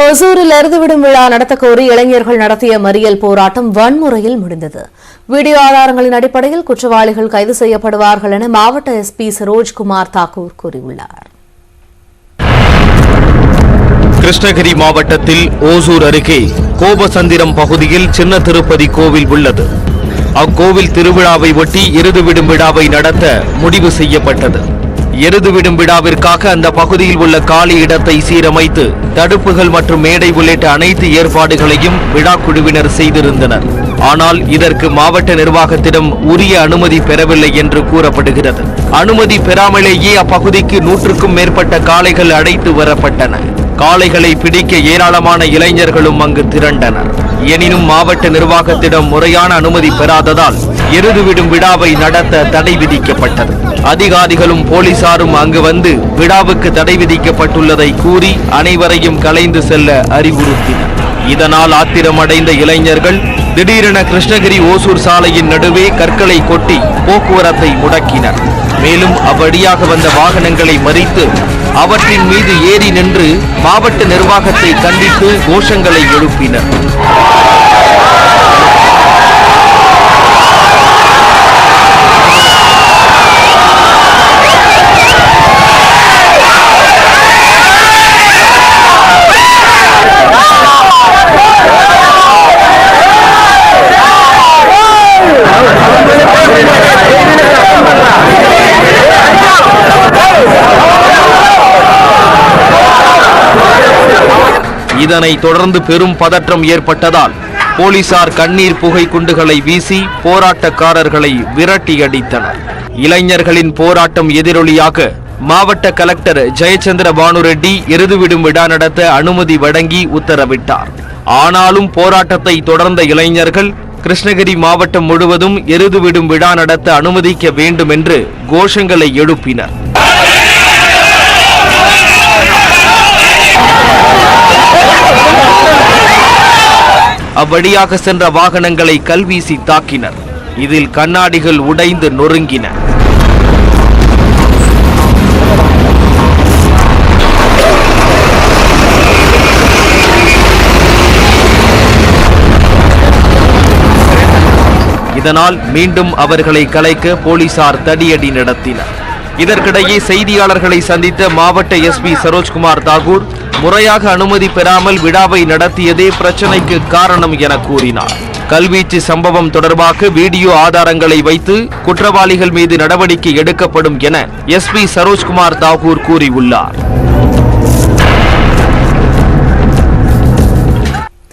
ஹொசூரில் எருதுவிடும் விழா நடத்த கோரி இளைஞர்கள் நடத்திய மறியல் போராட்டம் வன்முறையில் முடிந்தது. வீடியோ ஆதாரங்களின் அடிப்படையில் குற்றவாளிகள் கைது செய்யப்படுவார்கள் என மாவட்ட எஸ்பி சரோஜ்குமார் தாக்கூர் கூறியுள்ளார். கிருஷ்ணகிரி மாவட்டத்தில் ஓசூர் அருகே கோபசந்திரம் பகுதியில் சின்ன திருப்பதி கோவில் உள்ளது. அக்கோவில் திருவிழாவை ஒட்டி எருதுவிடும் விழாவை நடத்த முடிவு செய்யப்பட்டது. எருதுவிடும் விழாவிற்காக அந்த பகுதியில் உள்ள காலி இடத்தை சீரமைத்து தடுப்புகள் மற்றும் மேடை உள்ளிட்ட அனைத்து ஏற்பாடுகளையும் விழா குழுவினர் செய்திருந்தனர். ஆனால் இதற்கு மாவட்ட நிர்வாகத்திடம் உரிய அனுமதி பெறவில்லை என்று கூறப்படுகிறது. அனுமதி பெறாமலேயே அப்பகுதிக்கு 100க்கும் மேற்பட்ட காளைகள் அழைத்து வரப்பட்டன. காளைகளை பிடிக்க ஏராளமான இளைஞர்களும் அங்கு திரண்டனர். எனினும் மாவட்ட நிர்வாகத்திடம் முறையான அனுமதி பெறாததால் எருதுவிடும் விழாவை நடத்த தடை விதிக்கப்பட்டது. அதிகாரிகளும் போலீசாரும் அங்கு வந்து விழாவுக்கு தடை விதிக்கப்பட்டுள்ளதை கூறி அனைவரையும் கலைந்து செல்ல அறிவுறுத்தினர். இதனால் ஆத்திரமடைந்த இளைஞர்கள் திடீரென கிருஷ்ணகிரி ஓசூர் சாலையின் நடுவே கற்களை கொட்டி போக்குவரத்தை முடக்கினர். மேலும் அவ்வழியாக வந்த வாகனங்களை மறித்து அவற்றின் மீது ஏறி நின்று மாவட்ட நிர்வாகத்தை கண்டித்து கோஷங்களை எழுப்பினர். இதனை தொடர்ந்து பெரும் பதற்றம் ஏற்பட்டதால் போலீசார் கண்ணீர் புகை குண்டுகளை வீசி போராட்டக்காரர்களை விரட்டி அடித்தனர். இளைஞர்களின் போராட்டம் எதிரொலியாக மாவட்ட கலெக்டர் ஜெயச்சந்திர பானுரெட்டி எருதுவிடும் விழா நடத்த அனுமதி வழங்கி உத்தரவிட்டார். ஆனாலும் போராட்டத்தை தொடர்ந்த இளைஞர்கள் கிருஷ்ணகிரி மாவட்டம் முழுவதும் எருதுவிடும் விழா நடத்த அனுமதிக்க வேண்டும் என்று கோஷங்களை எழுப்பினர். அவ்வழியாக சென்ற வாகனங்களை கல்வீசி தாக்கினர். இதில் கண்ணாடிகள் உடைந்து நொறுங்கின. இதனால் மீண்டும் அவர்களை கலைக்க போலீசார் தடியடி நடத்தினர். இதற்கிடையே செய்தியாளர்களை சந்தித்த மாவட்ட எஸ்பி சரோஜ்குமார் தாக்கூர் முறையாக அனுமதி பெறாமல் விழாவை நடத்தியதே பிரச்சனைக்கு காரணம் என கூறினார். கல்வீச்சு சம்பவம் தொடர்பாக வீடியோ ஆதாரங்களை வைத்து குற்றவாளிகள் மீது நடவடிக்கை எடுக்கப்படும் என எஸ்பி சரோஜ்குமார் தாக்கூர் கூறியுள்ளார்.